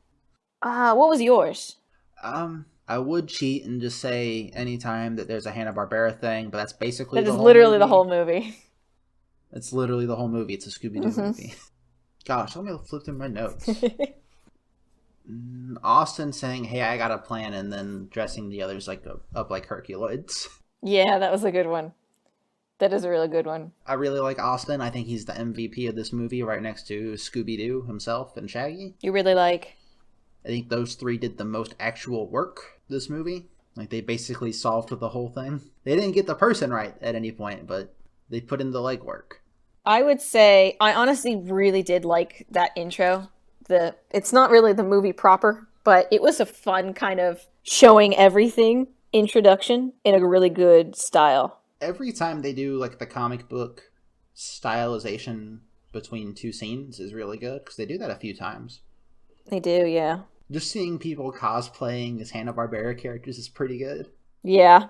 What was yours? I would cheat and just say anytime that there's a Hanna-Barbera thing, but that's basically That is literally the whole movie. It's literally the whole movie. It's a Scooby-Doo movie. Gosh, let me flip through my notes. Austin saying, hey, I got a plan, and then dressing the others up like Herculoids. Yeah, that was a good one. That is a really good one. I really like Austin. I think he's the MVP of this movie, right next to Scooby-Doo himself and Shaggy. You really like? I think those three did the most actual work this movie. Like, they basically solved the whole thing. They didn't get the person right at any point, but they put in the legwork. I would say I honestly really did like that intro. It's not really the movie proper, but it was a fun kind of showing everything introduction in a really good style. Every time they do like the comic book stylization between two scenes is really good because they do that a few times. They do, yeah. Just seeing people cosplaying as Hanna-Barbera characters is pretty good. Yeah.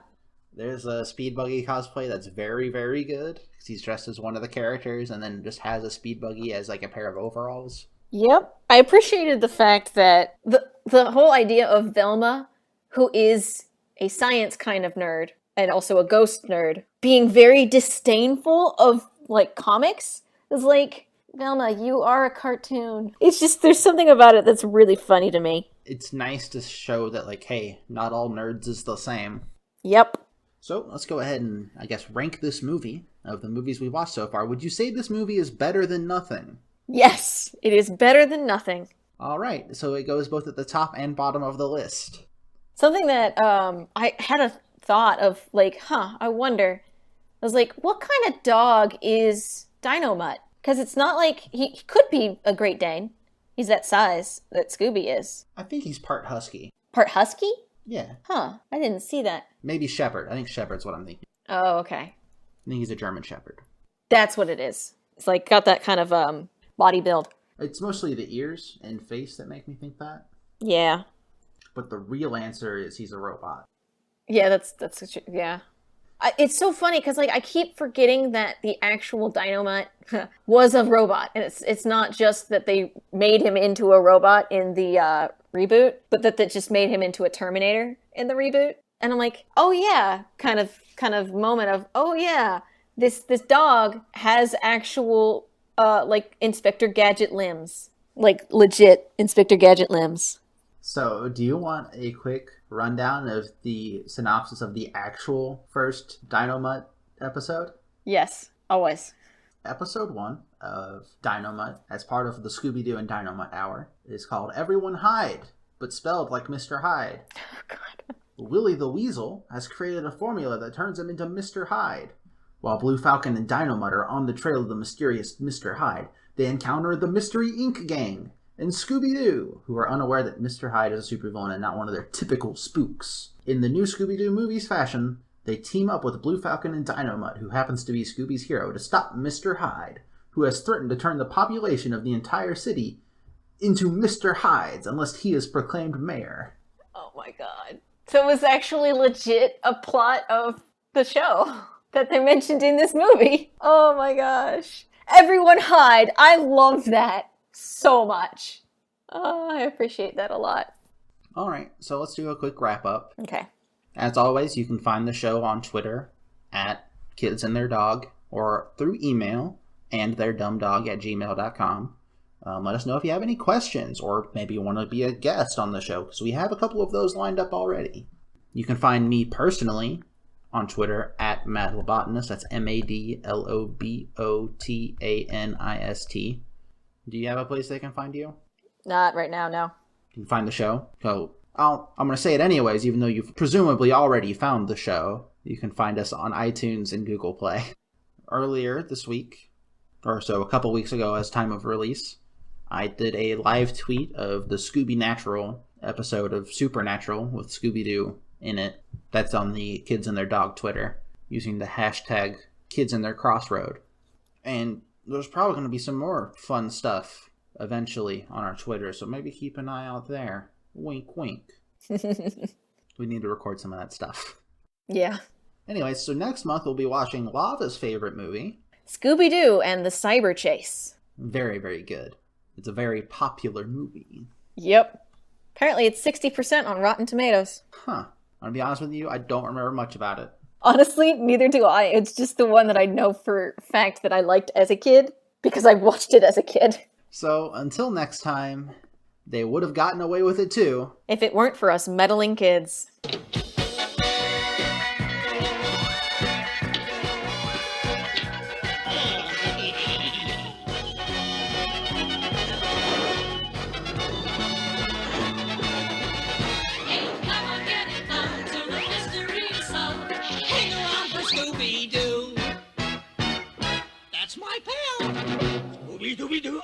There's a Speed Buggy cosplay that's very, very good because he's dressed as one of the characters and then just has a Speed Buggy as like a pair of overalls. Yep. I appreciated the fact that the whole idea of Velma, who is a science kind of nerd and also a ghost nerd, being very disdainful of like comics is like, Velma, you are a cartoon. It's just, there's something about it that's really funny to me. It's nice to show that like, hey, not all nerds is the same. Yep. So let's go ahead and, I guess, rank this movie of the movies we've watched so far. Would you say this movie is better than nothing? Yes, it is better than nothing. All right, so it goes both at the top and bottom of the list. Something that I had a thought of, like, I wonder. I was like, what kind of dog is Dynomutt? Because it's not like, he could be a Great Dane. He's that size that Scooby is. I think he's part husky. Part husky? Yeah. I didn't see that. Maybe shepherd. I think shepherd's what I'm thinking. Oh, okay. I think he's a German shepherd. That's what it is. It's like got that kind of body build. It's mostly the ears and face that make me think that. Yeah. But the real answer is he's a robot. Yeah, that's yeah. It's so funny because like I keep forgetting that the actual Dynamite was a robot, and it's not just that they made him into a robot in the reboot, but that just made him into a Terminator in the reboot. And I'm like, oh yeah, kind of moment of, oh yeah, this dog has actual like Inspector Gadget limbs, like legit Inspector Gadget limbs. So, do you want a quick rundown of the synopsis of the actual first Dynamite episode? Yes, always. Episode 1 of Dynamite, as part of the Scooby-Doo and Dynamite Hour, is called Everyone Hide, but spelled like Mr. Hyde. Oh, God. Willie the Weasel has created a formula that turns him into Mr. Hyde. While Blue Falcon and Dynamite are on the trail of the mysterious Mr. Hyde, they encounter the Mystery Inc. gang and Scooby-Doo, who are unaware that Mr. Hyde is a supervillain and not one of their typical spooks. In the new Scooby-Doo movies fashion, they team up with Blue Falcon and Dynamite, who happens to be Scooby's hero, to stop Mr. Hyde, who has threatened to turn the population of the entire city into Mr. Hyde's unless he is proclaimed mayor. Oh my God. So it was actually legit a plot of the show that they mentioned in this movie. Oh my gosh. Everyone hide. I love that so much. Oh, I appreciate that a lot. All right, so let's do a quick wrap up. Okay. As always, you can find the show on Twitter at kidsandtheirdog or through email andtheirdumdog@gmail.com. Let us know if you have any questions or maybe you want to be a guest on the show because we have a couple of those lined up already. You can find me personally on Twitter at madlobotanist. That's MADLOBOTANIST. Do you have a place they can find you? Not right now, no. You can find the show. So I'm going to say it anyways, even though you've presumably already found the show. You can find us on iTunes and Google Play. Earlier this week, or so a couple weeks ago as time of release, I did a live tweet of the Scooby-Natural episode of Supernatural with Scooby-Doo in it. That's on the Kids and Their Dog Twitter, using the hashtag KidsInTheirCrossroad. And there's probably going to be some more fun stuff eventually on our Twitter, so maybe keep an eye out there. Wink, wink. We need to record some of that stuff. Yeah. Anyway, so next month we'll be watching Lava's favorite movie, Scooby-Doo and the Cyber Chase. Very, very good. It's a very popular movie. Yep. Apparently it's 60% on Rotten Tomatoes. Huh. I'm going to be honest with you, I don't remember much about it. Honestly, neither do I. It's just the one that I know for a fact that I liked as a kid because I watched it as a kid. So, until next time, they would have gotten away with it too. If it weren't for us meddling kids. Scooby-Doo.